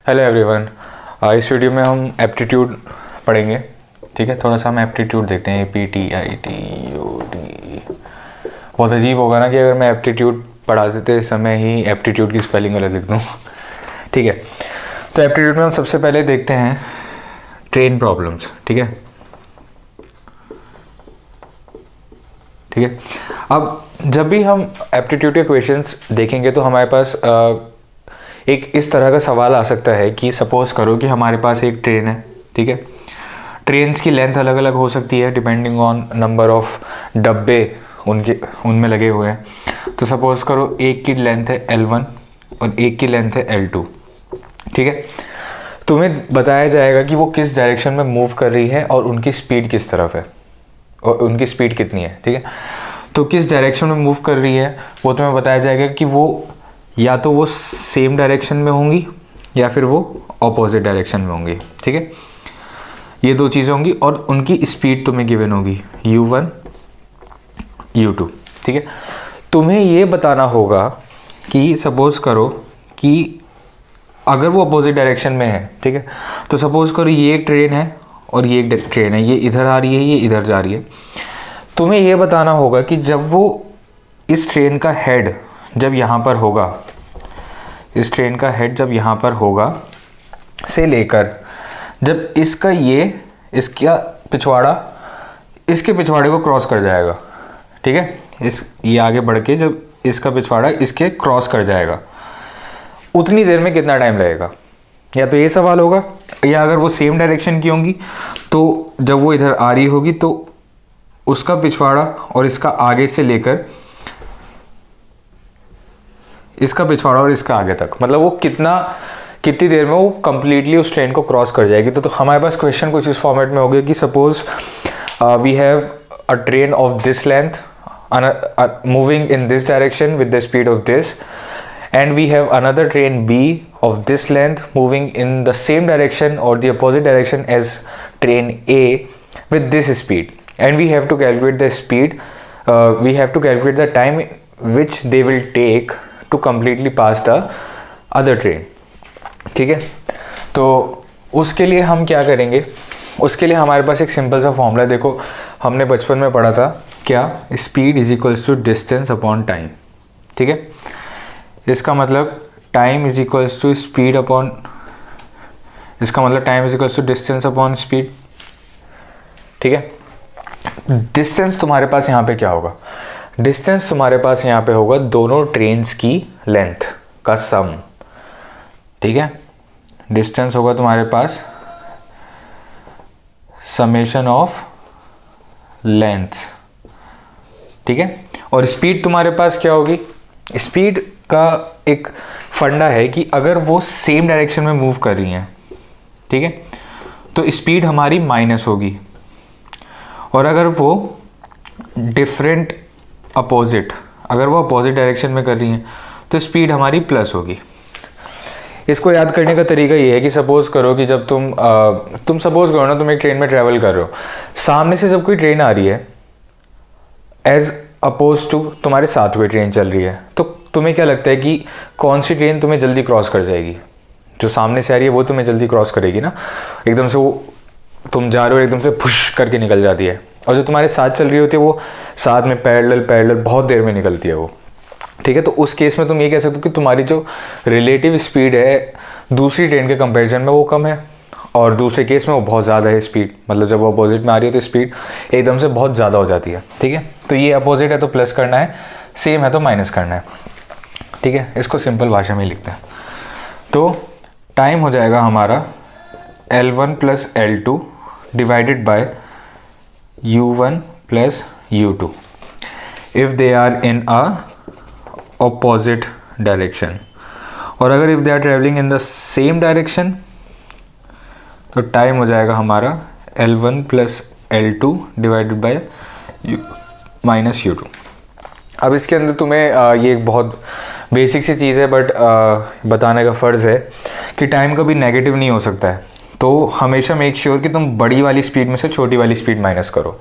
Hello everyone. इस video में हम एप्टीट्यूड पढ़ेंगे। ठीक है, थोड़ा सा हम एप्टीट्यूड देखते हैं। APTITUD। बहुत अजीब होगा ना कि अगर मैं एप्टीट्यूड पढ़ाते समय ही एप्टीट्यूड की स्पेलिंग गलत लिख दूँ। ठीक है, तो एप्टीट्यूड में हम सबसे पहले देखते हैं ट्रेन प्रॉब्लम्स। ठीक है, अब जब भी हम एप्टीट्यूड के क्वेश्चंस देखेंगे तो हमारे पास एक इस तरह का सवाल आ सकता है कि सपोज करो कि हमारे पास एक ट्रेन है। ठीक है, ट्रेन्स की लेंथ अलग अलग हो सकती है डिपेंडिंग ऑन नंबर ऑफ डब्बे उनमें लगे हुए हैं। तो सपोज करो एक की लेंथ है L1 और एक की लेंथ है L2। ठीक है, तुम्हें बताया जाएगा कि वो किस डायरेक्शन में मूव कर रही है और उनकी स्पीड किस तरफ है और उनकी स्पीड कितनी है। ठीक है, तो किस डायरेक्शन में मूव कर रही है वो तुम्हें बताया जाएगा कि वो या तो वो सेम डायरेक्शन में होंगी या फिर वो ऑपोजिट डायरेक्शन में होंगी। ठीक है, ये दो चीज़ें होंगी और उनकी स्पीड तुम्हें गिवन होगी U1 U2। ठीक है, तुम्हें ये बताना होगा कि सपोज करो कि अगर वो अपोजिट डायरेक्शन में है। ठीक है, तो सपोज करो ये एक ट्रेन है और ये एक ट्रेन है, ये इधर आ रही है, ये इधर जा रही है। तुम्हें ये बताना होगा कि जब वो इस ट्रेन का हेड जब यहाँ पर होगा, इस ट्रेन का हेड जब यहाँ पर होगा से लेकर जब इसका इसका पिछवाड़ा इसके पिछवाड़े को क्रॉस कर जाएगा। ठीक है, ये आगे बढ़ के जब इसका पिछवाड़ा इसके क्रॉस कर जाएगा उतनी देर में कितना टाइम लगेगा। या तो ये सवाल होगा, या अगर वो सेम डायरेक्शन की होंगी तो जब वो इधर आ रही होगी तो उसका पिछवाड़ा और इसका आगे से लेकर इसका पिछवाड़ा और इसका आगे तक, मतलब वो कितनी देर में वो कंप्लीटली उस ट्रेन को क्रॉस कर जाएगी। तो हमारे पास क्वेश्चन कुछ इस फॉर्मेट में हो गया कि suppose we have a train of this length moving in this direction with the speed of this, and we have another train B of this length moving in the same direction or the opposite direction as train A with this speed, and we have to calculate the speed, we have to calculate the time which they will take to completely pass the other train। ठीक है, तो उसके लिए हम क्या करेंगे, उसके लिए हमारे पास एक सिंपल सा फॉर्मूला है। देखो हमने बचपन में पढ़ा था, क्या, speed is equals to distance upon time. ठीक है, इसका मतलब time is equals to speed upon, इसका मतलब time is equals to distance upon speed. ठीक है, डिस्टेंस तुम्हारे पास यहाँ पे क्या होगा, डिस्टेंस तुम्हारे पास यहाँ पे होगा दोनों ट्रेन्स की लेंथ का सम। ठीक है, डिस्टेंस होगा तुम्हारे पास समेशन ऑफ लेंथ। ठीक है, और स्पीड तुम्हारे पास क्या होगी, स्पीड का एक फंडा है कि अगर वो सेम डायरेक्शन में मूव कर रही हैं, ठीक है, तो स्पीड हमारी माइनस होगी, और अगर वो डिफरेंट अगर वो अपोजिट डायरेक्शन में कर रही हैं तो स्पीड हमारी प्लस होगी। इसको याद करने का तरीका ये है कि सपोज करो कि जब तुम सपोज करो ना, तुम एक ट्रेन में ट्रैवल कर रहे हो, सामने से जब कोई ट्रेन आ रही है एज अपोज टू तुम्हारे साथ कोई ट्रेन चल रही है, तो तुम्हें क्या लगता है कि कौन सी ट्रेन तुम्हें जल्दी क्रॉस कर जाएगी? जो सामने से आ रही है वो तुम्हें जल्दी क्रॉस करेगी ना, एकदम से वो तुम जा रहे हो एकदम से फुश करके निकल जाती है, और जो तुम्हारे साथ चल रही होती है वो साथ में पैरेलल बहुत देर में निकलती है वो। ठीक है, तो उस केस में तुम ये कह सकते हो कि तुम्हारी जो रिलेटिव स्पीड है दूसरी ट्रेन के कंपेरिजन में वो कम है, और दूसरे केस में वो बहुत ज़्यादा है स्पीड, मतलब जब वो अपोजिट में आ रही है तो स्पीड एकदम से बहुत ज़्यादा हो जाती है। ठीक है, तो ये अपोजिट है तो प्लस करना है, सेम है तो माइनस करना है। ठीक है, इसको सिंपल भाषा में लिखते हैं। तो टाइम हो जाएगा हमारा L1 plus L2 divided by U1 plus U2 if they are in a opposite direction, और अगर if they are travelling in the same direction तो टाइम हो जाएगा हमारा L1 plus L2 divided bye minus U2। अब इसके अंदर तुम्हें ये एक बहुत बेसिक सी चीज़ है, बट बताने का फ़र्ज़ है कि टाइम कभी नेगेटिव नहीं हो सकता है। तो हमेशा मेक श्योर कि तुम बड़ी वाली स्पीड में से छोटी वाली स्पीड माइनस करो।